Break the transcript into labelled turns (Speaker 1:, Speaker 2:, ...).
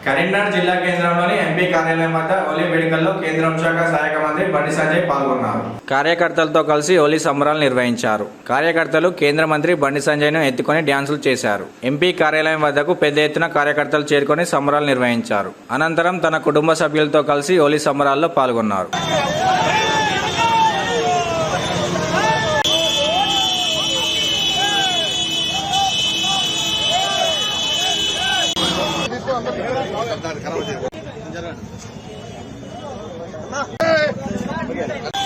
Speaker 1: కరీంనగర్ జిల్లా కేంద్రంలోని ఎంపీ కార్యాలయం వద్ద హోలీ వేడుకల్లో కేంద్ర హోంశాఖ సహాయక మంత్రి బండి సంజయ్ పాల్గొన్నారు. కార్యకర్తలతో కలిసి హోలీ సంబరాలు నిర్వహించారు. కార్యకర్తలు కేంద్ర మంత్రి బండి సంజయ్ను ఎత్తుకొని డ్యాన్సులు చేశారు. ఎంపీ కార్యాలయం వద్దకు పెద్ద ఎత్తున కార్యకర్తలు చేరుకొని సంబరాలు నిర్వహించారు. అనంతరం తన కుటుంబ సభ్యులతో కలిసి హోలీ సంబరాల్లో పాల్గొన్నారు.
Speaker 2: खराब